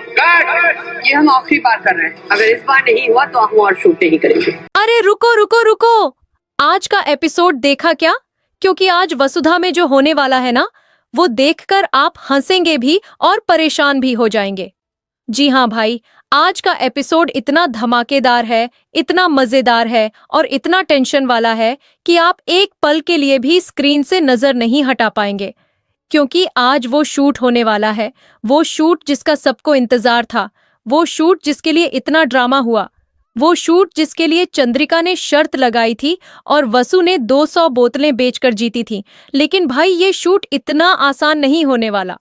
ये हम आखिरी बार कर रहे हैं, अगर इस बार नहीं हुआ तो हम और शूट नहीं करेंगे। अरे रुको रुको रुको, आज का एपिसोड देखा क्या? क्योंकि आज वसुधा में जो होने वाला है ना, वो देखकर आप हंसेंगे भी और परेशान भी हो जाएंगे। जी हाँ भाई, आज का एपिसोड इतना धमाकेदार है, इतना मजेदार है और इतना टेंशन वाला है कि आप एक पल के लिए भी स्क्रीन से नजर नहीं हटा पाएंगे। क्योंकि आज वो शूट होने वाला है, वो शूट जिसका सबको इंतजार था, वो शूट जिसके लिए इतना ड्रामा हुआ, वो शूट जिसके लिए चंद्रिका ने शर्त लगाई थी और वसु ने 200 बोतलें बेचकर जीती थी। लेकिन भाई ये शूट इतना आसान नहीं होने वाला,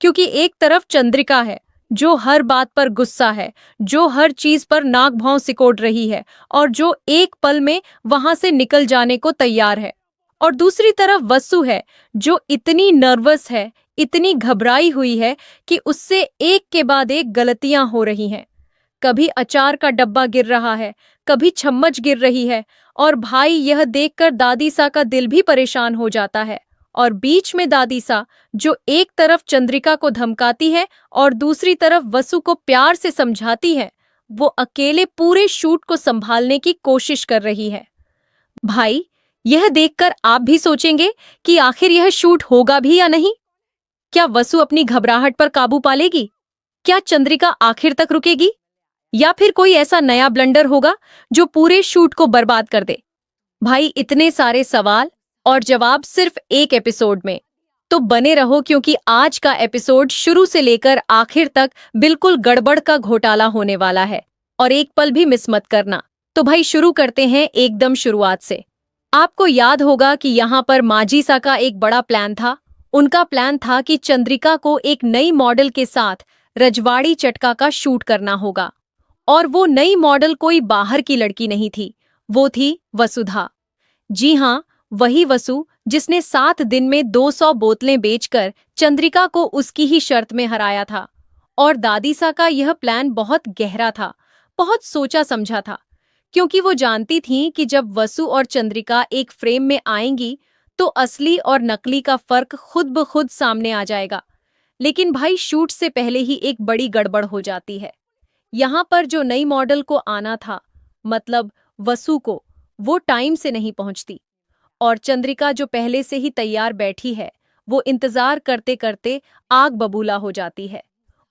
क्योंकि एक तरफ चंद्रिका है जो हर बात पर गुस्सा है, जो हर चीज पर नाक भौं सिकोड़ रही है और जो एक पल में वहां से निकल जाने को तैयार है। और दूसरी तरफ वसु है जो इतनी नर्वस है, इतनी घबराई हुई है कि उससे एक के बाद एक गलतियां हो रही हैं। कभी अचार का डब्बा गिर रहा है, कभी चम्मच गिर रही है और भाई यह देखकर दादी सा का दिल भी परेशान हो जाता है। और बीच में दादी सा जो एक तरफ चंद्रिका को धमकाती है और दूसरी तरफ वसु को प्यार से समझाती है, वो अकेले पूरे शूट को संभालने की कोशिश कर रही है। भाई यह देखकर आप भी सोचेंगे कि आखिर यह शूट होगा भी या नहीं। क्या वसु अपनी घबराहट पर काबू पा लेगी? क्या चंद्रिका आखिर तक रुकेगी? या फिर कोई ऐसा नया ब्लंडर होगा जो पूरे शूट को बर्बाद कर दे? भाई इतने सारे सवाल और जवाब सिर्फ एक एपिसोड में। तो बने रहो, क्योंकि आज का एपिसोड शुरू से लेकर आखिर तक बिल्कुल गड़बड़ का घोटाला होने वाला है और एक पल भी मिस मत करना। तो भाई शुरू करते हैं एकदम शुरुआत से। आपको याद होगा कि यहाँ पर माजीसा का एक बड़ा प्लान था। उनका प्लान था कि चंद्रिका को एक नई मॉडल के साथ रजवाड़ी चटका का शूट करना होगा। और वो नई मॉडल कोई बाहर की लड़की नहीं थी, वो थी वसुधा। जी हाँ, वही वसु जिसने 7 दिन में 200 बोतलें बेचकर चंद्रिका को उसकी ही शर्त में हराया था। और दादीसा का यह प्लान बहुत गहरा था, बहुत सोचा समझा था, क्योंकि वो जानती थी कि जब वसु और चंद्रिका एक फ्रेम में आएंगी तो असली और नकली का फर्क खुद ब खुद सामने आ जाएगा। लेकिन भाई शूट से पहले ही एक बड़ी गड़बड़ हो जाती है। यहाँ पर जो नई मॉडल को आना था, मतलब वसु को, वो टाइम से नहीं पहुंचती और चंद्रिका जो पहले से ही तैयार बैठी है, वो इंतजार करते करते आग बबूला हो जाती है।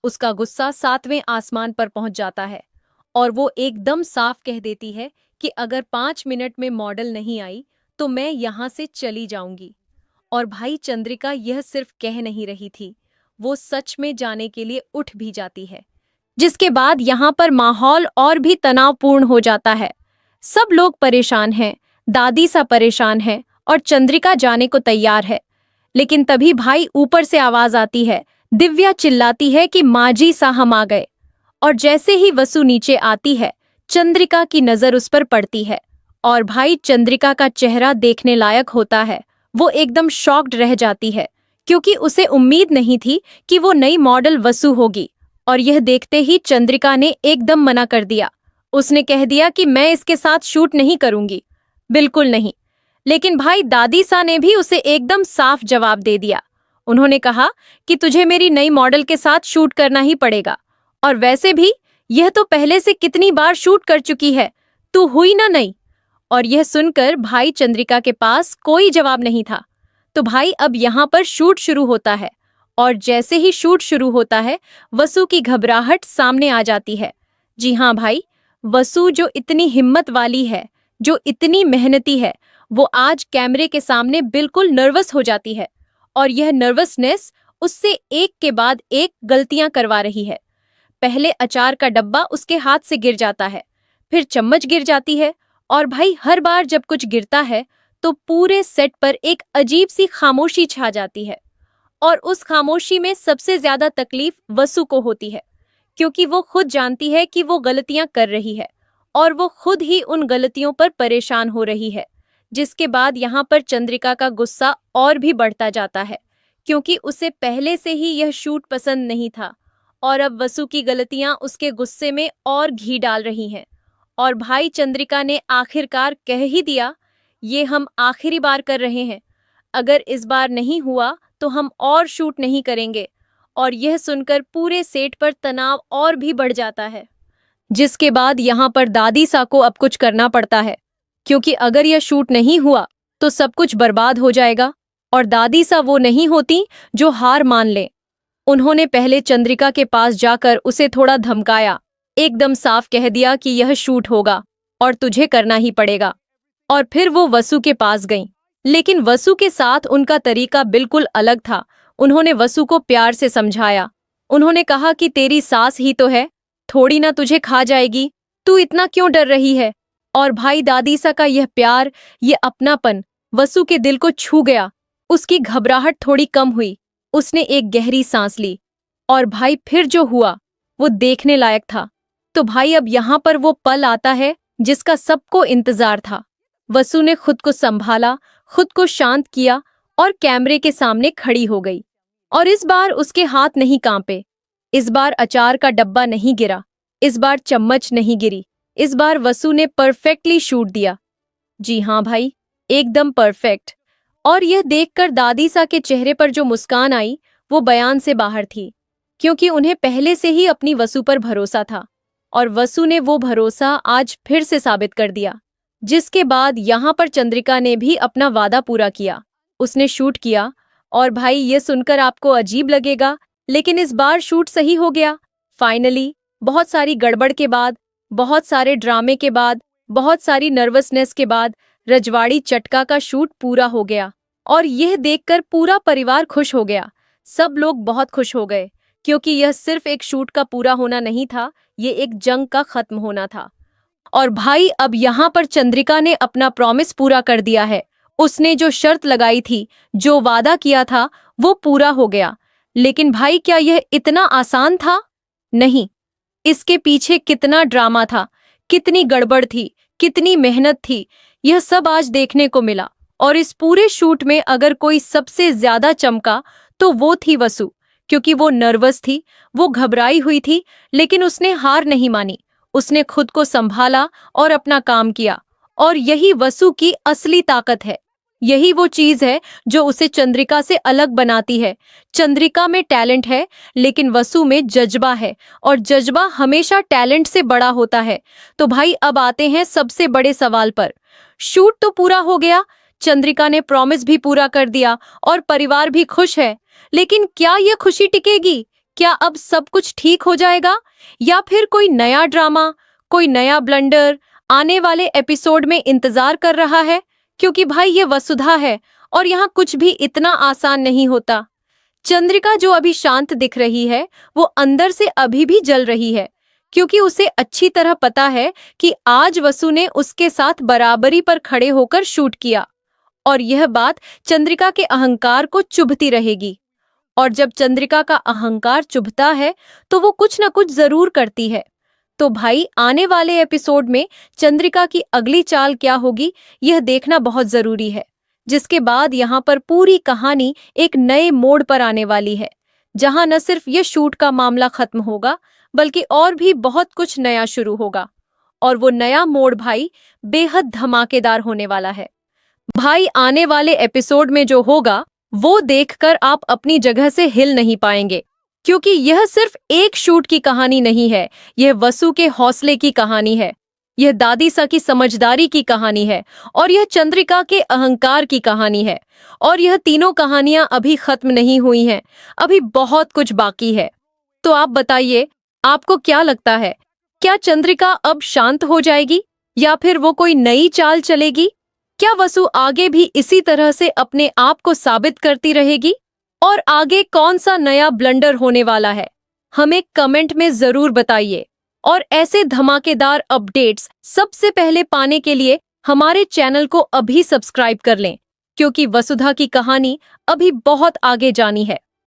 उसका गुस्सा 7वें आसमान पर पहुंच जाता है और वो एकदम साफ कह देती है कि अगर 5 मिनट में मॉडल नहीं आई तो मैं यहाँ से चली जाऊंगी। और भाई चंद्रिका यह सिर्फ कह नहीं रही थी, वो सच में जाने के लिए उठ भी जाती है। जिसके बाद यहाँ पर माहौल और भी तनावपूर्ण हो जाता है। सब लोग परेशान हैं, दादी सा परेशान है और चंद्रिका जाने को तैयार है। लेकिन तभी भाई ऊपर से आवाज आती है, दिव्या चिल्लाती है कि माजी सा हम आ गए। और जैसे ही वसु नीचे आती है, चंद्रिका की नजर उस पर पड़ती है और भाई चंद्रिका का चेहरा देखने लायक होता है। वो एकदम शॉक्ड रह जाती है, क्योंकि उसे उम्मीद नहीं थी कि वो नई मॉडल वसु होगी। और यह देखते ही चंद्रिका ने एकदम मना कर दिया। उसने कह दिया कि मैं इसके साथ शूट नहीं करूंगी, बिल्कुल नहीं। लेकिन भाई दादी सा ने भी उसे एकदम साफ जवाब दे दिया। उन्होंने कहा कि तुझे मेरी नई मॉडल के साथ शूट करना ही पड़ेगा, और वैसे भी यह तो पहले से कितनी बार शूट कर चुकी है, तू हुई ना नहीं। और यह सुनकर भाई चंद्रिका के पास कोई जवाब नहीं था। तो भाई अब यहाँ पर शूट शुरू होता है और जैसे ही शूट शुरू होता है, वसु की घबराहट सामने आ जाती है। जी हाँ भाई, वसु जो इतनी हिम्मत वाली है, जो इतनी मेहनती है, वो आज कैमरे के सामने बिल्कुल नर्वस हो जाती है। और यह नर्वसनेस उससे एक के बाद एक गलतियां करवा रही है। पहले अचार का डब्बा उसके हाथ से गिर जाता है, फिर चम्मच गिर जाती है और भाई हर बार जब कुछ गिरता है तो पूरे सेट पर एक अजीब सी खामोशी छा जाती है। और उस खामोशी में सबसे ज्यादा तकलीफ वसु को होती है, क्योंकि वो खुद जानती है कि वो गलतियां कर रही है और वो खुद ही उन गलतियों पर परेशान हो रही है। जिसके बाद यहाँ पर चंद्रिका का गुस्सा और भी बढ़ता जाता है, क्योंकि उसे पहले से ही यह शूट पसंद नहीं था और अब वसु की गलतियां उसके गुस्से में और घी डाल रही हैं। और भाई चंद्रिका ने आखिरकार कह ही दिया, ये हम आखिरी बार कर रहे हैं, अगर इस बार नहीं हुआ तो हम और शूट नहीं करेंगे। और यह सुनकर पूरे सेट पर तनाव और भी बढ़ जाता है। जिसके बाद यहाँ पर दादी सा को अब कुछ करना पड़ता है, क्योंकि अगर यह शूट नहीं हुआ तो सब कुछ बर्बाद हो जाएगा, और दादी सा वो नहीं होती जो हार मान ले। उन्होंने पहले चंद्रिका के पास जाकर उसे थोड़ा धमकाया, एकदम साफ कह दिया कि यह शूट होगा और तुझे करना ही पड़ेगा। और फिर वो वसु के पास गईं, लेकिन वसु के साथ उनका तरीका बिल्कुल अलग था। उन्होंने वसु को प्यार से समझाया। उन्होंने कहा कि तेरी सास ही तो है, थोड़ी ना तुझे खा जाएगी, तू इतना क्यों डर रही है। और भाई दादीसा का यह प्यार, ये अपनापन वसु के दिल को छू गया। उसकी घबराहट थोड़ी कम हुई, उसने एक गहरी सांस ली। और भाई फिर जो हुआ वो देखने लायक था। तो भाई अब यहाँ पर वो पल आता है जिसका सबको इंतजार था। वसु ने खुद को संभाला, खुद को शांत किया और कैमरे के सामने खड़ी हो गई। और इस बार उसके हाथ नहीं कांपे, इस बार अचार का डब्बा नहीं गिरा, इस बार चम्मच नहीं गिरी, इस बार वसु ने परफेक्टली शूट दिया। जी हाँ भाई, एकदम परफेक्ट। और यह देखकर दादीसा के चेहरे पर जो मुस्कान आई वो बयान से बाहर थी, क्योंकि उन्हें पहले से ही अपनी वसु पर भरोसा था और वसु ने वो भरोसा आज फिर से साबित कर दिया। जिसके बाद यहाँ पर चंद्रिका ने भी अपना वादा पूरा किया, उसने शूट किया। और भाई ये सुनकर आपको अजीब लगेगा, लेकिन इस बार शूट सही हो गया। फाइनली बहुत सारी गड़बड़ के बाद, बहुत सारे ड्रामे के बाद, बहुत सारी नर्वसनेस के बाद रजवाड़ी चटका का शूट पूरा हो गया। और यह देखकर पूरा परिवार खुश हो गया। सब लोग बहुत खुश हो गए, क्योंकि यह सिर्फ एक शूट का पूरा होना नहीं था, ये एक जंग का खत्म होना था। और भाई अब यहाँ पर चंद्रिका ने अपना प्रॉमिस पूरा कर दिया है। उसने जो शर्त लगाई थी, जो वादा किया था, वो पूरा हो गया। लेकिन भाई क्या यह इतना आसान था? नहीं, इसके पीछे कितना ड्रामा था, कितनी गड़बड़ थी, कितनी मेहनत थी, यह सब आज देखने को मिला। और इस पूरे शूट में अगर कोई सबसे ज्यादा चमका तो वो थी वसु, क्योंकि वो नर्वस थी, वो घबराई हुई थी, लेकिन उसने हार नहीं मानी। उसने खुद को संभाला और अपना काम किया। और यही वसु की असली ताकत है। यही वो चीज है जो उसे चंद्रिका से अलग बनाती है। चंद्रिका में टैलेंट है, लेकिन वसु में जज्बा है, और जज्बा हमेशा टैलेंट से बड़ा होता है। तो भाई अब आते हैं सबसे बड़े सवाल पर। शूट तो पूरा हो गया, चंद्रिका ने प्रॉमिस भी पूरा कर दिया और परिवार भी खुश है, लेकिन क्या यह खुशी टिकेगी? क्या अब सब कुछ ठीक हो जाएगा, या फिर कोई नया ड्रामा, कोई नया ब्लंडर आने वाले एपिसोड में इंतजार कर रहा है? क्योंकि भाई ये वसुधा है और यहाँ कुछ भी इतना आसान नहीं होता। चंद्रिका जो अभी शांत दिख रही है, वो अंदर से अभी भी जल रही है, क्योंकि उसे अच्छी तरह पता है कि आज वसु ने उसके साथ बराबरी पर खड़े होकर शूट किया, और यह बात चंद्रिका के अहंकार को चुभती रहेगी। और जब चंद्रिका का अहंकार चुभता है तो वो कुछ ना कुछ जरूर करती है। तो भाई आने वाले एपिसोड में चंद्रिका की अगली चाल क्या होगी, यह देखना बहुत जरूरी है। जिसके बाद यहाँ पर पूरी कहानी एक नए मोड़ पर आने वाली है, जहाँ न सिर्फ ये शूट का मामला खत्म होगा, बल्कि और भी बहुत कुछ नया शुरू होगा। और वो नया मोड़ भाई बेहद धमाकेदार होने वाला है। भाई आने वाले एपिसोड में जो होगा वो देखकर आप अपनी जगह से हिल नहीं पाएंगे, क्योंकि यह सिर्फ एक शूट की कहानी नहीं है, यह वसु के हौसले की कहानी है, यह दादीसा की समझदारी की कहानी है, और यह चंद्रिका के अहंकार की कहानी है। और यह तीनों कहानियां अभी खत्म नहीं हुई हैं, अभी बहुत कुछ बाकी है। तो आप बताइए, आपको क्या लगता है, क्या चंद्रिका अब शांत हो जाएगी या फिर वो कोई नई चाल चलेगी? क्या वसु आगे भी इसी तरह से अपने आप को साबित करती रहेगी? और आगे कौन सा नया ब्लंडर होने वाला है, हमें कमेंट में जरूर बताइए। और ऐसे धमाकेदार अपडेट्स सबसे पहले पाने के लिए हमारे चैनल को अभी सब्सक्राइब कर लें, क्योंकि वसुधा की कहानी अभी बहुत आगे जानी है।